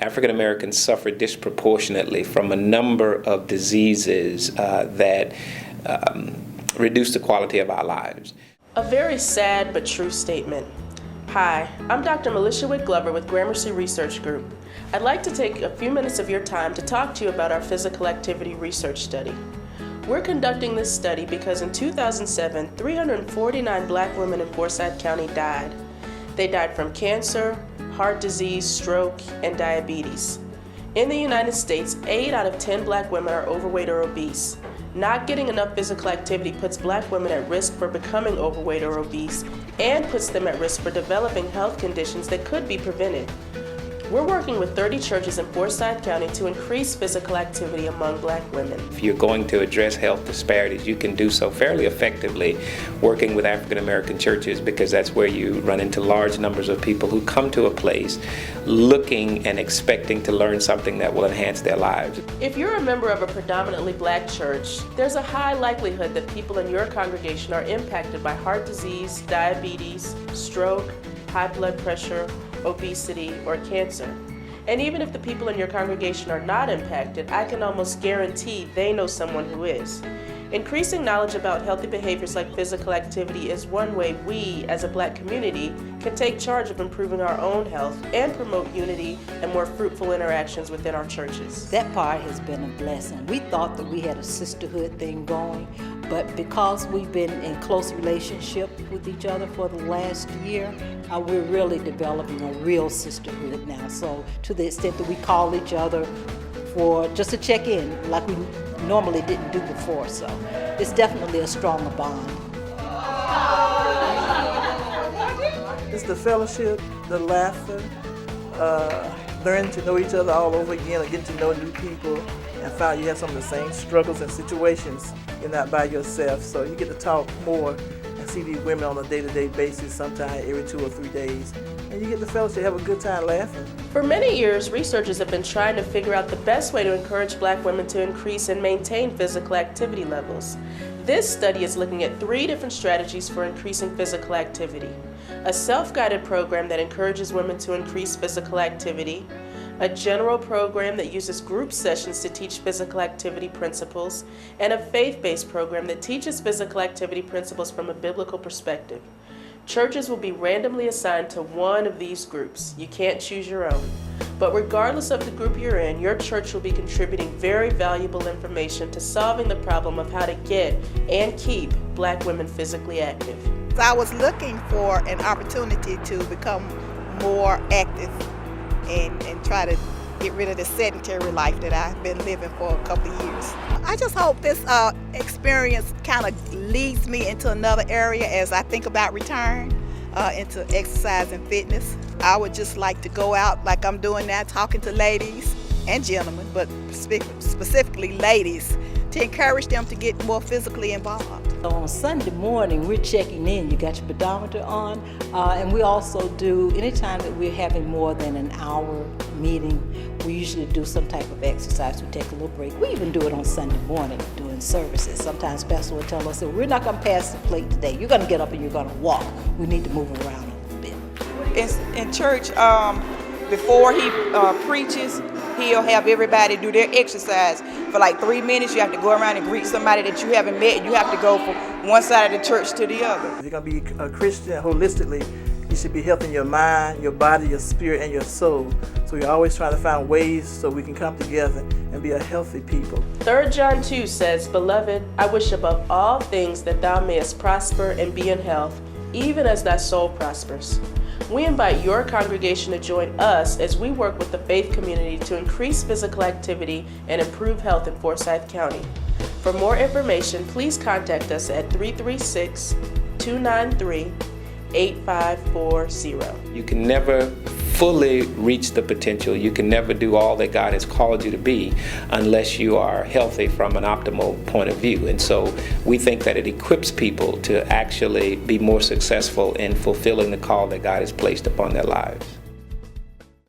African Americans suffer disproportionately from a number of diseases that reduce the quality of our lives. A very sad but true statement. Hi, I'm Dr. Melissa Witt-Glover with Gramercy Research Group. I'd like to take a few minutes of your time to talk to you about our physical activity research study. We're conducting this study because in 2007, 349 black women in Forsyth County died. They died from cancer, heart disease, stroke, and diabetes. In the United States, 8 out of 10 black women are overweight or obese. Not getting enough physical activity puts black women at risk for becoming overweight or obese and puts them at risk for developing health conditions that could be prevented. We're working with 30 churches in Forsyth County to increase physical activity among black women. If you're going to address health disparities, you can do so fairly effectively working with African American churches, because that's where you run into large numbers of people who come to a place looking and expecting to learn something that will enhance their lives. If you're a member of a predominantly black church, there's a high likelihood that people in your congregation are impacted by heart disease, diabetes, stroke, high blood pressure, obesity, or cancer. And even if the people in your congregation are not impacted, I can almost guarantee they know someone who is. Increasing knowledge about healthy behaviors like physical activity is one way we, as a black community, can take charge of improving our own health and promote unity and more fruitful interactions within our churches. That part has been a blessing. We thought that we had a sisterhood thing going, but because we've been in close relationship with each other for the last year, we're really developing a real sisterhood now. So to the extent that we call each other for just to check in like we normally didn't do before. So it's definitely a stronger bond. It's the fellowship, the laughter, learning to know each other all over again, and getting to know new people, and find you have some of the same struggles and situations. You're not by yourself, so you get to talk more and see these women on a day-to-day basis, sometimes every 2 or 3 days. And you get the fellowship, have a good time laughing. For many years, researchers have been trying to figure out the best way to encourage black women to increase and maintain physical activity levels. This study is looking at 3 different strategies for increasing physical activity: a self-guided program that encourages women to increase physical activity, a general program that uses group sessions to teach physical activity principles, and a faith-based program that teaches physical activity principles from a biblical perspective. Churches will be randomly assigned to one of these groups. You can't choose your own. But regardless of the group you're in, your church will be contributing very valuable information to solving the problem of how to get and keep black women physically active. I was looking for an opportunity to become more active and try to get rid of the sedentary life that I've been living for a couple of years. I just hope this experience kind of leads me into another area as I think about return into exercise and fitness. I would just like to go out like I'm doing now, talking to ladies and gentlemen, but specifically ladies, to encourage them to get more physically involved. So on Sunday morning, we're checking in. You got your pedometer on, and we also do, anytime that we're having more than an hour meeting, we usually do some type of exercise. We take a little break. We even do it on Sunday morning during services. Sometimes Pastor will tell us that we're not going to pass the plate today. You're going to get up and you're going to walk. We need to move around a little bit. In church, before he preaches, he'll have everybody do their exercise. For like 3 minutes, you have to go around and greet somebody that you haven't met. You have to go from one side of the church to the other. If you're going to be a Christian holistically, you should be healthy in your mind, your body, your spirit, and your soul. So we're always trying to find ways so we can come together and be a healthy people. 3 John 2 says, "Beloved, I wish above all things that thou mayest prosper and be in health, even as thy soul prospers." We invite your congregation to join us as we work with the faith community to increase physical activity and improve health in Forsyth County. For more information, please contact us at 336-293-8540. You can never fully reach the potential. You can never do all that God has called you to be unless you are healthy from an optimal point of view. And so we think that it equips people to actually be more successful in fulfilling the call that God has placed upon their lives.